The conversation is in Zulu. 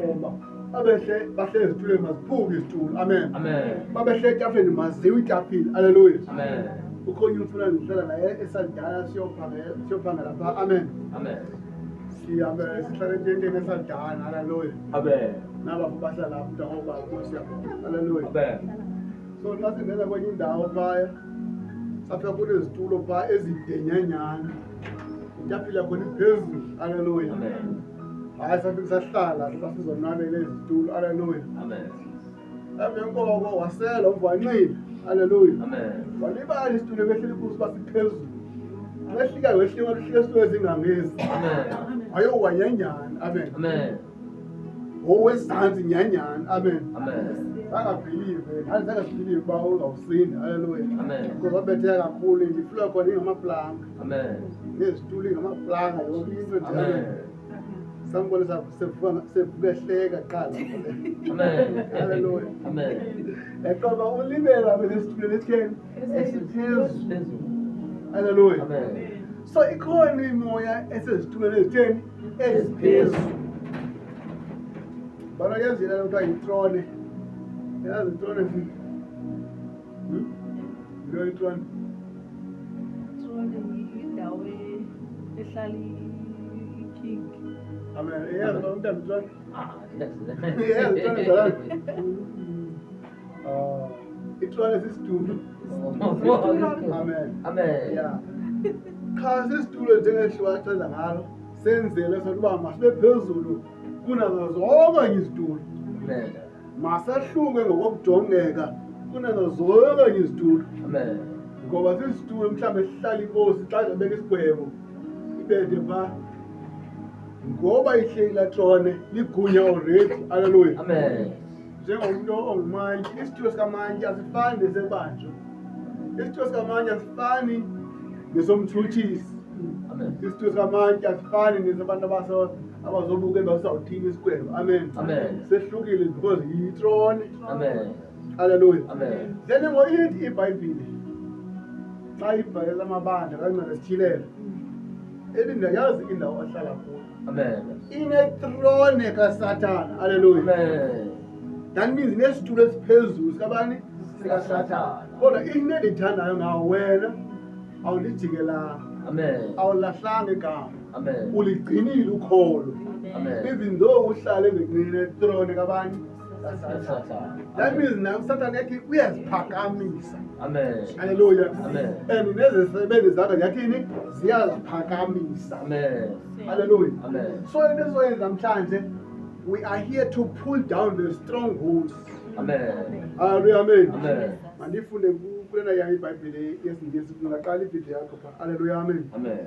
amaxhoba abehle bahlezi ezitulweni maziphuke izitulo amen Amen. babehle etafeni maziwe itafile haleluya Amen. ukhona umfana ngihlala naye esadala siyophanga lapha amen Amen. siyabe sihlala ententeni esadala haleluya Amen. nabafo bahlala lapho njengoba siyabona haleluya Amen. so xa singena kwenye indawo phaya safika kunezitulo phaa ezidenyanyana itafile khona iphezulu haleluya Amen. hayi safike sahlala sasizonwabela ezitulo haleluya Amen. emveni koko wasela uvanqile haleluya Amen. walibala isitulo behleli kuso basiphezulu wehlika wehlika luhlika isitulo ezingangezi Amen. ayowanyanyana amen Amen. owezansi nyanyana amen Amen. angabhilive angabhilive uba uzawusinda haleluya Amen. because wabetheka kakhulu ndifika khona ingamaplanga Amen. nezitulo ingamaplanga yonke into nje Amen. amen sambona sevukehleka qala Amen. haleluya Amen. eqoba ulibela besitulo lesitheni esiphezulu haleluya Amen. so ikhona imoya esezitulweni ezitheni eziphezulu bana yenzela lento ayitrone yazi itrone lo itrone indawo ehlala iking amen yazi lo mntana itrone Ah, yes. yazi itrone zalana itrone sisitulo amen Amen. ya cha sisitulo njengeshiwachaza ngalo senzele sokuba masibe phezulu kunazo zonke izitulo Amen. masahluke ngokujongeka kunazo zonke izitulo Amen. ngoba sisitulo mhlawumbe sihlala inkosi xa izobeka isigwebo ibethe phaa ngoba ihleli latrone ligunya already haleluya Amen. njengomuntu ongumantyi isitulo sikamantyi asifani nesebanjwa isitulo sikamantyi asifani nesomthuthisi Amen. isitulo sikamantyi asifani nesabantu abazobuke basawuthini isigwebo amen Amen. sehlukile because yitrone Amen. haleluya Amen. then ngoithi ibhayibhile xa ibhalela amabandla kancane sithilele elindayazi indawo ahlala kuyo Amen. inetrone kaSathana haleluya Amen. that means nesitulo esiphezulu sikabani SikaSathana. kodwa into endiyithandayo ngawo wena awulijikelanga Amen. awulahlanga igama Amen. uligcinile ukholo Amen. even though uhlale engcinile etrone kabani kaSathana SikaSathana. that means nayo uSathane yathi uyaziphakamisa Amen. haleluya Amen. and nezisebenzi zakhe ziyathini ziyaziphakamisa Amen. haleluya Amen. so into esizoyenza namhlanje we are here to pull down the strongholds Amen. haleluya amen Amen. mandifunde kulena yami ibhayibhile yesingesi ngaqala ividiyo yakho pha haleluya amen Amen.